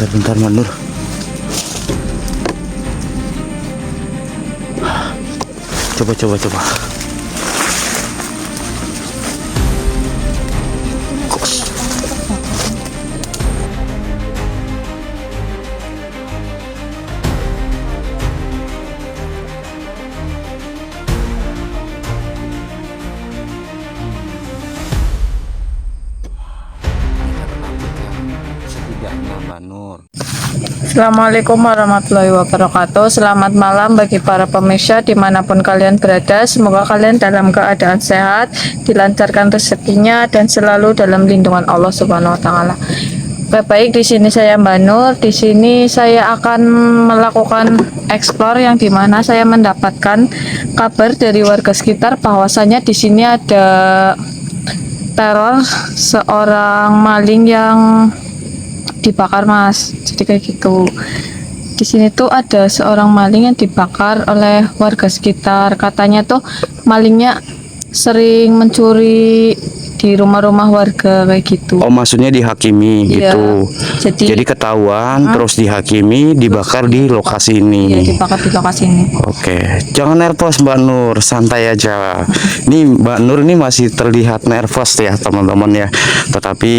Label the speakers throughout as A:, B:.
A: Bentar Mbak Nur. Coba. Setidaknya Mbak Nur.
B: Assalamualaikum warahmatullahi wabarakatuh. Selamat malam bagi para pemirsa dimanapun kalian berada. Semoga kalian dalam keadaan sehat, dilancarkan rezekinya dan selalu dalam lindungan Allah Subhanahu Wa Taala. Baik, di sini saya Mbak Nur. Di sini saya akan melakukan eksplor yang dimana saya mendapatkan kabar dari warga sekitar bahwasanya di sini ada teror seorang maling yang dibakar, Mas. Jadi kayak gitu. Di sini tuh ada seorang maling yang dibakar oleh warga sekitar. Katanya tuh malingnya sering mencuri di rumah-rumah warga kayak gitu.
A: Oh, maksudnya dihakimi
B: Iya.
A: gitu. Jadi ketahuan terus dihakimi, dibakar di lokasi ini.
B: Iya, dibakar di lokasi ini.
A: Oke, jangan nervous Mbak Nur, santai aja. Ini Mbak Nur ini masih terlihat nervous ya teman-teman ya. Tetapi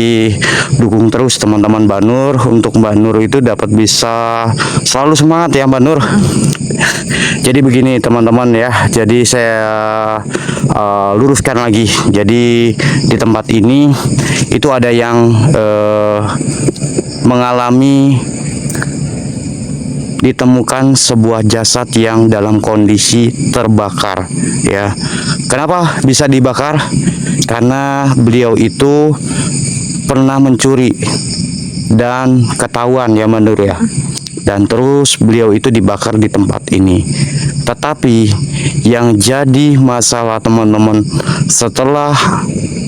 A: dukung terus teman-teman Mbak Nur untuk Mbak Nur itu dapat bisa selalu semangat ya Mbak Nur. Jadi begini teman-teman ya. Jadi saya luruskan lagi. Jadi di tempat ini itu ada yang mengalami ditemukan sebuah jasad yang dalam kondisi terbakar ya. Kenapa bisa dibakar? Karena beliau itu pernah mencuri dan ketahuan ya Mbak Nur ya. Dan terus beliau itu dibakar di tempat ini. Tetapi yang jadi masalah teman-teman, setelah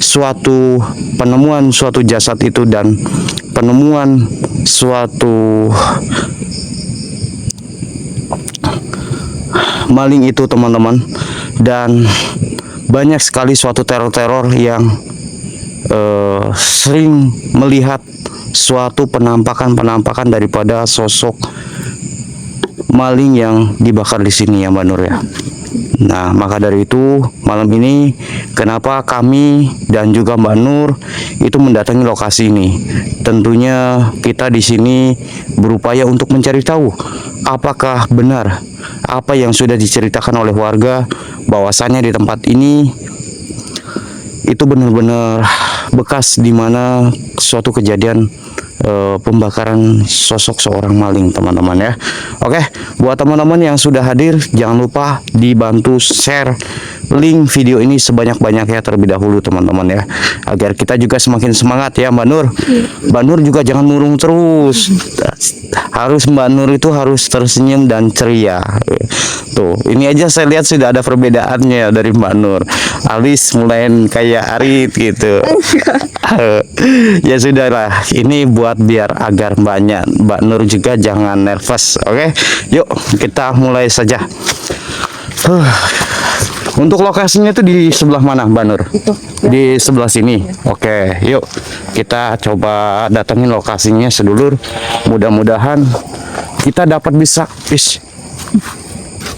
A: suatu penemuan suatu jasad itu dan penemuan suatu maling itu teman-teman, dan banyak sekali suatu teror-teror yang sering melihat suatu penampakan daripada sosok maling yang dibakar di sini ya Mbak Nur ya. Nah, maka dari itu malam ini kenapa kami dan juga Mbak Nur itu mendatangi lokasi ini. Tentunya kita di sini berupaya untuk mencari tahu apakah benar apa yang sudah diceritakan oleh warga bahwasannya di tempat ini itu benar-benar bekas di mana suatu kejadian pembakaran sosok seorang maling teman-teman ya. Oke, buat teman-teman yang sudah hadir jangan lupa dibantu share link video ini sebanyak-banyaknya terlebih dahulu teman-teman ya, agar kita juga semakin semangat ya Mbak Nur. Mbak Nur juga jangan murung terus, harus Mbak Nur itu harus tersenyum dan ceria. Tuh, ini aja saya lihat sudah ada perbedaannya dari Mbak Nur. Alis mulai kayak Arit gitu. Ya sudahlah, ini buat biar agar Mbak Nur juga jangan nervous. Oke, yuk kita mulai saja. Untuk lokasinya itu di sebelah mana Mbak Nur?
B: Itu.
A: Di sebelah sini. Oke, yuk kita coba datangin lokasinya sedulur. Mudah-mudahan kita dapat bisa.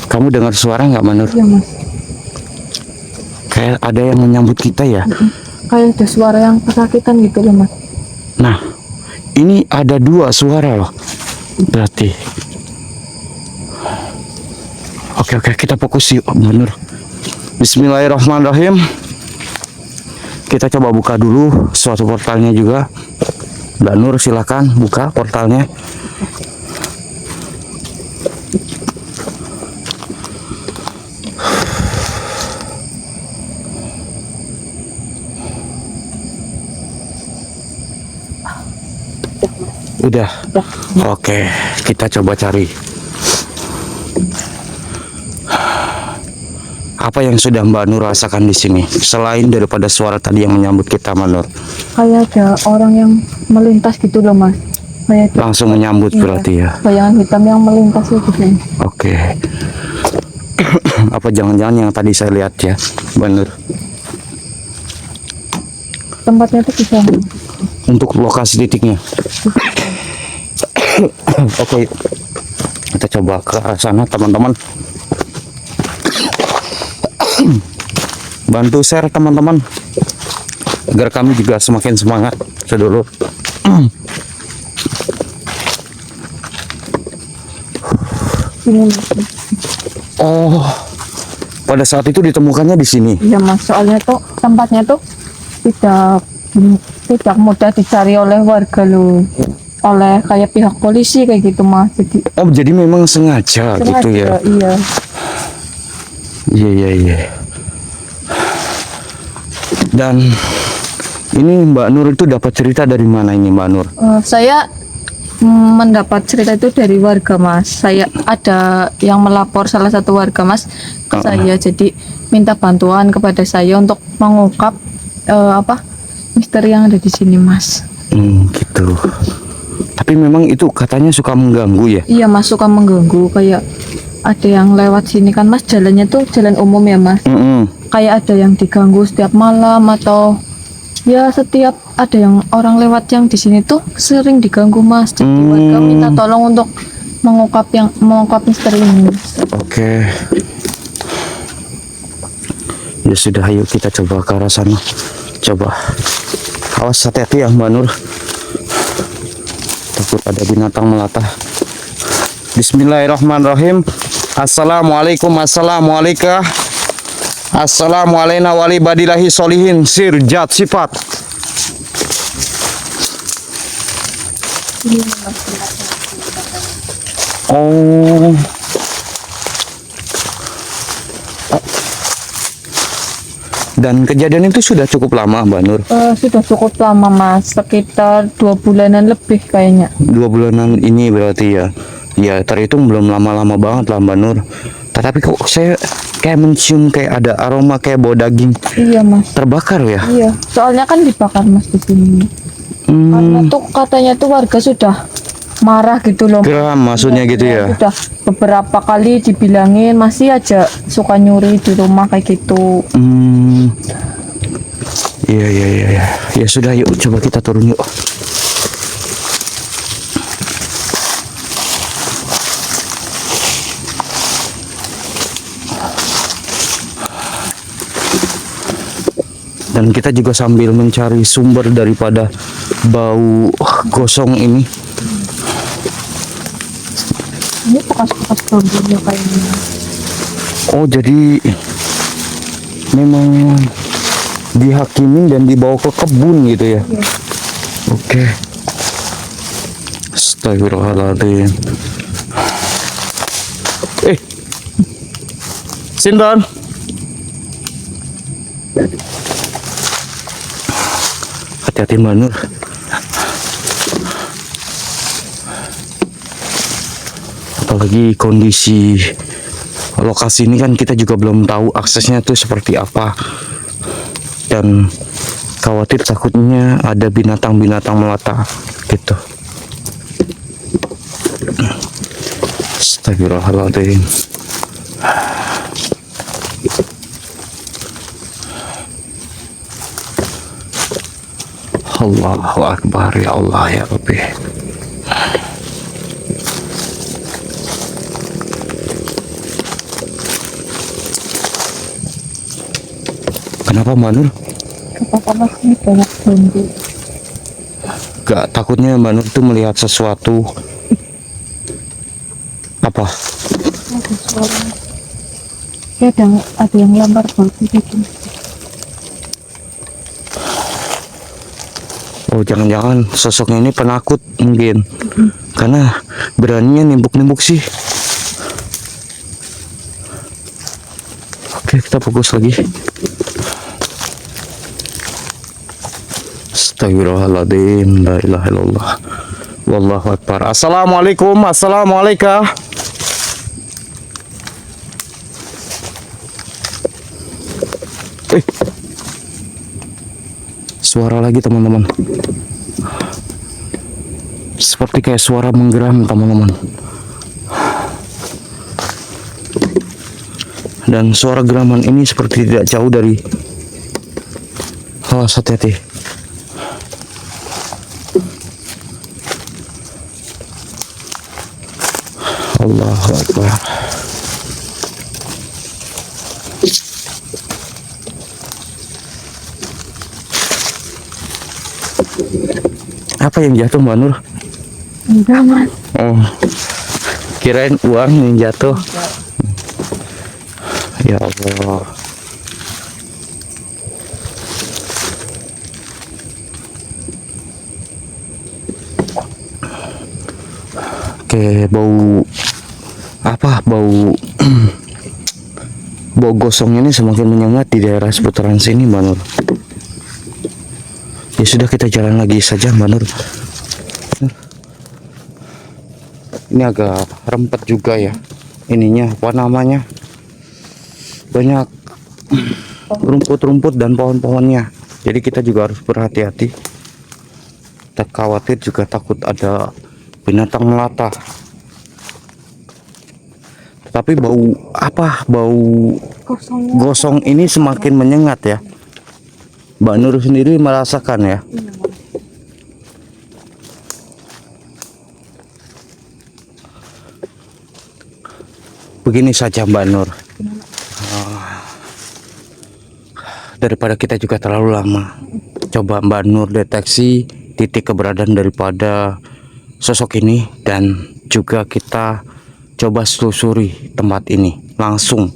A: Kamu dengar suara nggak Mbak Nur?
B: Iya, Mas.
A: Kayak ada yang menyambut kita ya.
B: Kayak ada suara yang kesakitan gitu loh, Mas.
A: Nah, ini ada dua suara loh. Berarti. Oke, kita fokus yuk Mbak Nur. Bismillahirrahmanirrahim. Kita coba buka dulu suatu portalnya juga. Mbak Nur silakan buka portalnya. Udah. Oke, kita coba cari. Apa yang sudah Mbak Nur rasakan di sini selain daripada suara tadi yang menyambut kita Mbak Nur?
B: Kayak ada orang yang melintas gitu loh, Mas. Kayak
A: Langsung menyambut berarti ya.
B: bayangan hitam yang melintas gitu.
A: Oke. Apa jangan-jangan yang tadi saya lihat ya Mbak Nur?
B: Tempatnya itu bisa.
A: Untuk lokasi titiknya. Oke, kita coba ke arah sana teman-teman. Bantu share teman-teman agar kami juga semakin semangat sedulur. Oh, pada saat itu ditemukannya di sini.
B: Iya mas, soalnya tuh tempatnya tuh tidak mudah dicari oleh warga loh, oleh kayak pihak polisi kayak gitu mas. Jadi
A: Oh, jadi memang sengaja gitu ya.
B: Iya.
A: Iya. Dan ini Mbak Nur itu dapat cerita dari mana ini Mbak Nur?
B: Saya mendapat cerita itu dari warga mas. Saya ada yang melapor salah satu warga mas ke saya, jadi minta bantuan kepada saya untuk mengungkap misteri yang ada di sini mas.
A: Gitu. Tapi memang itu katanya suka mengganggu ya?
B: Iya mas, suka mengganggu, kayak ada yang lewat sini kan mas, jalannya tuh jalan umum ya mas. Kayak ada yang diganggu setiap malam, atau ya setiap ada yang orang lewat yang di sini tuh sering diganggu mas. Jadi warga minta tolong untuk mengungkap misteri ini.
A: Oke. Ya sudah, ayo kita coba ke arah sana. Coba. Awas, hati-hati ya Mbak Nur. Takut ada binatang melata. Bismillahirrahmanirrahim. Assalamualaikum. Assalamualaikum. Assalamualaikum walibadillahi solihin sirjat sifat. Oh. Dan kejadian itu sudah cukup lama Mbak Nur?
B: Sudah cukup lama mas, sekitar 2 bulanan lebih kayaknya.
A: 2 bulanan ini berarti ya. Ya terhitung belum lama-lama banget lah Mbak Nur. Tetapi kok saya kayak mencium kayak ada aroma kayak bau daging
B: Iya mas.
A: terbakar ya?
B: Iya, soalnya kan dibakar mas di sini. Karena tuh katanya tuh warga sudah marah gitu loh.
A: Geram maksudnya gitu ya?
B: Sudah beberapa kali dibilangin, masih aja suka nyuri di rumah kayak gitu.
A: Iya. Ya sudah, yuk coba kita turun yuk. Dan kita juga sambil mencari sumber daripada bau gosong ini.
B: Ini bekas-bekas bambunya kayaknya.
A: Oh, jadi memang dihakimin dan dibawa ke kebun gitu ya?
B: Iya.
A: Oke. Astagfirullahaladzim. Sindan. Hati-hati Mbak Nur. Apalagi kondisi lokasi ini kan kita juga belum tahu aksesnya tuh seperti apa. Dan khawatir takutnya ada binatang-binatang melata gitu. Astagfirullahaladzim. Allahu Akbar, ya Allah ya Rabbi. Kenapa Mbak Nur?
B: Apa mas, ini banyak bambu.
A: Gak takutnya Mbak Nur tuh melihat sesuatu apa?
B: Ada suara. Ya ada yang lempar batu gitu.
A: Oh, jangan-jangan sosoknya ini penakut mungkin. Karena beraninya nimbuk-nimbuk sih. Oke, kita fokus lagi. Astagfirullahaladzim, la ilaha illallah, wallahu akbar. Assalamualaikum. Assalamualaikum. Suara lagi teman-teman, seperti kayak suara menggeram teman-teman. Dan suara geraman ini seperti tidak jauh dari. Awas, hati-hati. Allahu Akbar. Apa yang jatuh, Mbak Nur?
B: Enggak, Mas.
A: Oh, kirain uang yang jatuh. Ya Allah. Oke, bau apa? Bau bau gosong ini semakin menyengat di daerah seputaran sini, Mbak Nur. Ya sudah, kita jalan lagi saja, Mbak Nur. Ini agak rempet juga ya. Ininya apa namanya? Banyak rumput-rumput dan pohon-pohonnya. Jadi kita juga harus berhati-hati. Tak khawatir juga takut ada binatang melata. Tapi bau apa? Bau gosong ini semakin menyengat ya. Mbak Nur sendiri merasakan ya. Begini saja, Mbak Nur. Daripada kita juga terlalu lama, coba Mbak Nur deteksi titik keberadaan daripada sosok ini, dan juga kita coba selusuri tempat ini langsung.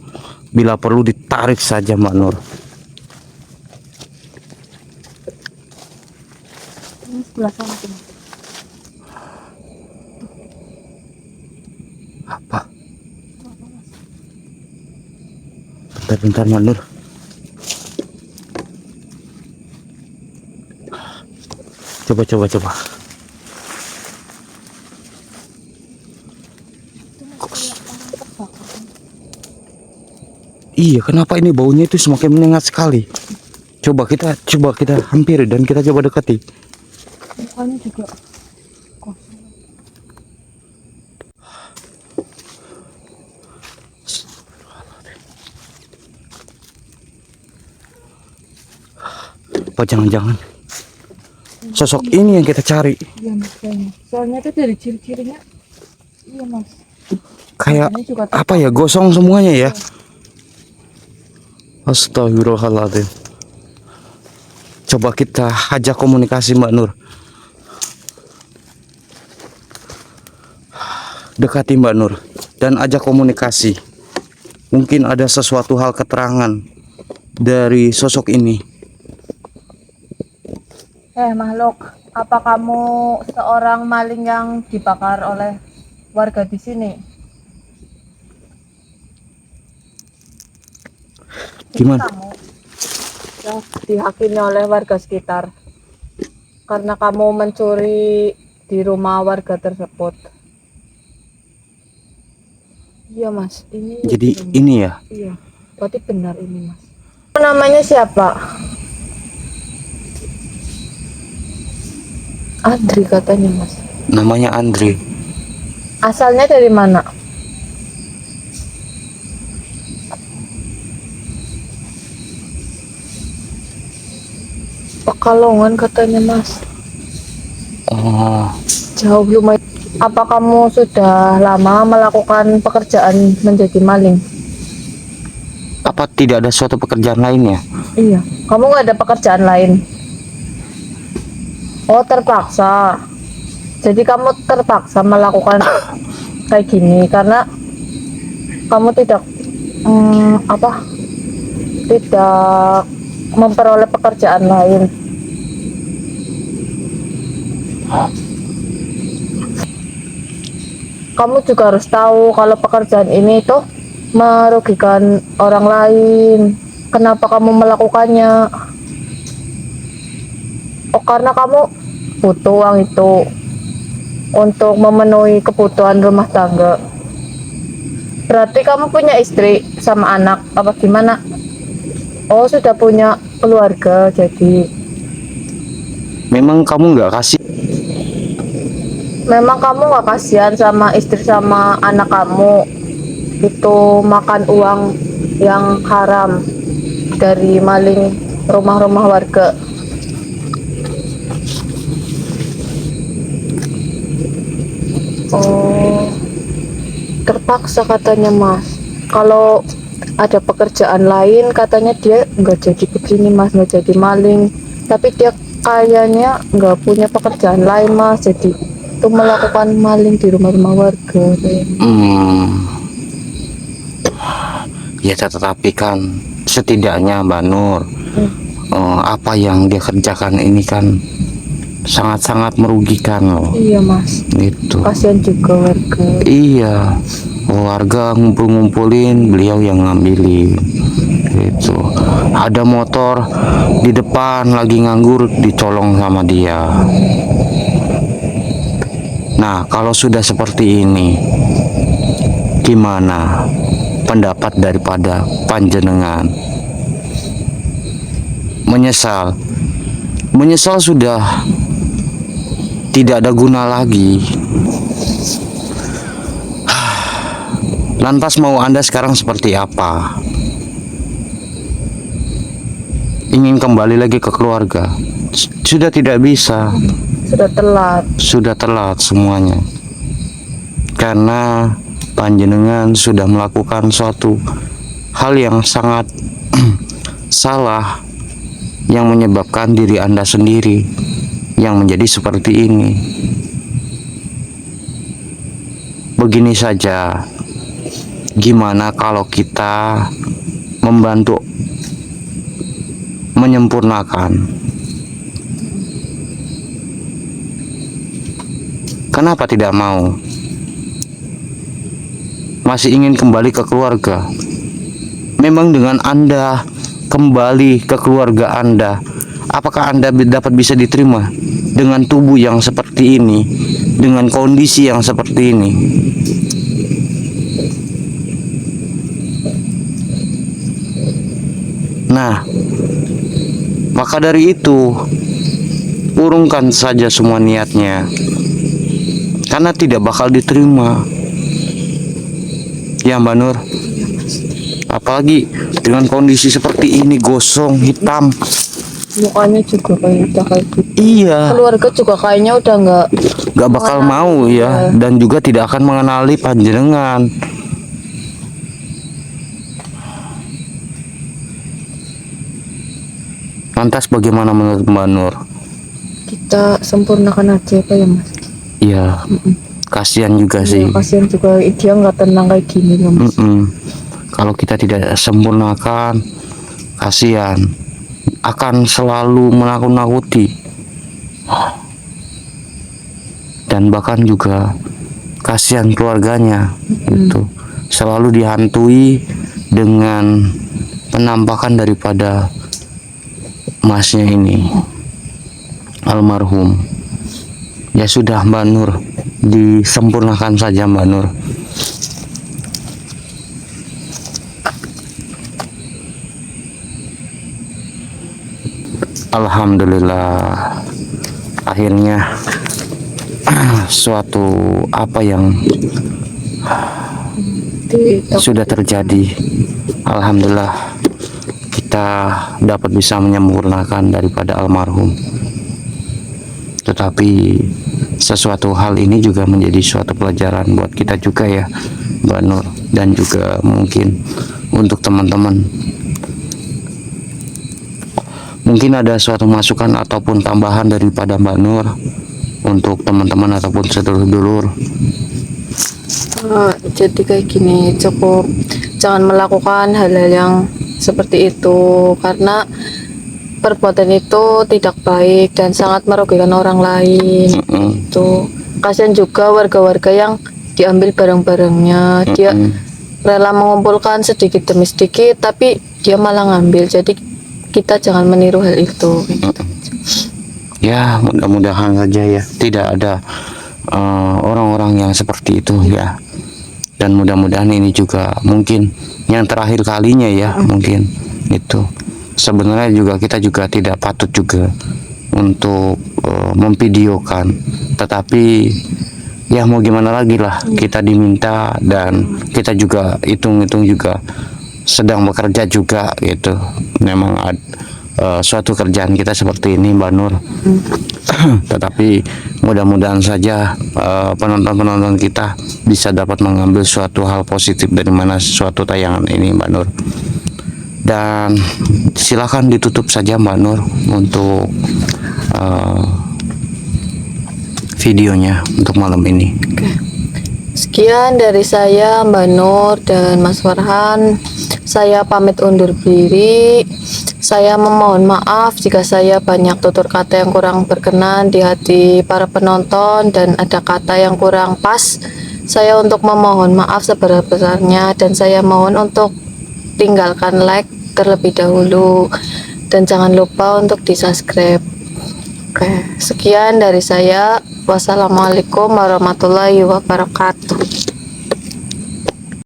A: Bila perlu ditarik saja, Mbak Nur. Apa? Bentar, Mbak Nur. Coba. Iya, kenapa ini baunya itu semakin menyengat sekali? Coba kita hampiri dan kita coba dekati.
B: Mukanya juga kosong.
A: Apa jangan-jangan sosok ini yang kita cari?
B: Iya, Mas. Soalnya itu dari ciri-cirinya. Iya, Mas.
A: Kayak
B: Ini juga
A: apa ya, gosong semuanya ya. Astagfirullahaladzim. Coba kita ajak komunikasi, Mbak Nur. Dekati Mbak Nur dan ajak komunikasi. Mungkin ada sesuatu hal keterangan dari sosok ini.
B: Makhluk, apa kamu seorang maling yang dibakar oleh warga di sini?
A: Gimana?
B: Kamu yang dihakimi oleh warga sekitar karena kamu mencuri di rumah warga tersebut. Iya, Mas. Ini
A: Jadi
B: benar.
A: ini ya.
B: Iya, berarti benar ini, Mas. Namanya siapa? Andri katanya, Mas.
A: Namanya Andri.
B: Asalnya dari mana? Pekalongan katanya, Mas.
A: Oh,
B: Jauh lumayan. Apa kamu sudah lama melakukan pekerjaan menjadi maling?
A: apa tidak ada suatu pekerjaan lainnya?
B: Iya. Kamu nggak ada pekerjaan lain? Oh, terpaksa. Jadi kamu terpaksa melakukan kayak gini karena kamu tidak tidak memperoleh pekerjaan lain. Kamu juga harus tahu kalau pekerjaan ini tuh merugikan orang lain. Kenapa kamu melakukannya? Oh, karena kamu butuh uang itu untuk memenuhi kebutuhan rumah tangga. Berarti kamu punya istri sama anak apa gimana? Oh, sudah punya keluarga, jadi
A: Memang kamu nggak kasih?
B: memang kamu nggak kasihan sama istri sama anak kamu itu makan uang yang haram dari maling rumah-rumah warga. Oh, terpaksa katanya Mas. Kalau ada pekerjaan lain katanya dia nggak jadi begini Mas, nggak jadi maling. Tapi dia kayaknya nggak punya pekerjaan lain Mas, jadi itu melakukan maling di rumah-rumah warga.
A: Ya tetapi kan setidaknya Mbak Nur, apa yang dia kerjakan ini kan sangat-sangat merugikan loh.
B: Iya Mas,
A: Itu.
B: kasihan juga warga.
A: Iya, warga ngumpul-ngumpulin, beliau yang ngambilin. Itu. Ada motor di depan lagi nganggur, dicolong sama dia. Nah, kalau sudah seperti ini, gimana pendapat daripada panjenengan? Menyesal sudah tidak ada guna lagi. Lantas mau Anda sekarang seperti apa? Ingin kembali lagi ke keluarga? Sudah tidak bisa. Sudah telat semuanya. Karena panjenengan sudah melakukan suatu hal yang sangat salah, yang menyebabkan diri Anda sendiri yang menjadi seperti ini. Begini saja, gimana kalau kita membantu menyempurnakan? Kenapa tidak mau? Masih ingin kembali ke keluarga? Memang dengan Anda kembali ke keluarga Anda, apakah Anda dapat bisa diterima dengan tubuh yang seperti ini, dengan kondisi yang seperti ini? Nah, maka dari itu urungkan saja semua niatnya, karena tidak bakal diterima. Ya Mbak Nur, apalagi dengan kondisi seperti ini, gosong, hitam.
B: Mukanya juga kayak gitu.
A: Iya,
B: Keluarga juga kayaknya udah
A: nggak bakal mau ya, dan juga tidak akan mengenali panjenengan. Lantas bagaimana menurut Mbak Nur?
B: Kita sempurnakan aja apa ya Mas?
A: Iya, kasihan juga sih.
B: Ya, kasihan juga dia nggak tenang kayak gini loh Mas.
A: Kalau kita tidak sempurnakan, kasihan, akan selalu menakut-nakuti, dan bahkan juga kasihan keluarganya. Itu selalu dihantui dengan penampakan daripada masnya ini, almarhum. Ya sudah Mbak Nur, disempurnakan saja Mbak Nur. Alhamdulillah, akhirnya suatu apa yang sudah terjadi, alhamdulillah kita dapat bisa menyempurnakan daripada almarhum. Tetapi sesuatu hal ini juga menjadi suatu pelajaran buat kita juga ya Mbak Nur, dan juga mungkin untuk teman-teman. Mungkin ada suatu masukan ataupun tambahan daripada Mbak Nur untuk teman-teman ataupun sedulur-dulur.
B: Jadi kayak gini, cukup jangan melakukan hal-hal yang seperti itu, karena perbuatan itu tidak baik dan sangat merugikan orang lain. Itu kasihan juga warga-warga yang diambil barang-barangnya. Dia rela mengumpulkan sedikit demi sedikit, tapi dia malah ngambil. Jadi kita jangan meniru hal itu.
A: Ya, mudah-mudahan saja ya tidak ada orang-orang yang seperti itu ya, dan mudah-mudahan ini juga mungkin yang terakhir kalinya ya. Mungkin itu sebenarnya juga kita juga tidak patut juga untuk memvideokan, tetapi ya mau gimana lagi lah, kita diminta dan kita juga hitung-hitung juga sedang bekerja juga gitu. Memang suatu kerjaan kita seperti ini, Mbak Nur. Tetapi mudah-mudahan saja penonton-penonton kita bisa dapat mengambil suatu hal positif dari mana suatu tayangan ini, Mbak Nur. Dan silakan ditutup saja, Mbak Nur, untuk videonya untuk malam ini.
B: Sekian dari saya, Mbak Nur dan Mas Farhan. Saya pamit undur diri. Saya memohon maaf jika saya banyak tutur kata yang kurang berkenan di hati para penonton dan ada kata yang kurang pas. Saya untuk memohon maaf sebesar-besarnya dan saya mohon untuk tinggalkan like terlebih dahulu dan jangan lupa untuk di-subscribe. Oke, sekian dari saya. Wassalamualaikum warahmatullahi wabarakatuh.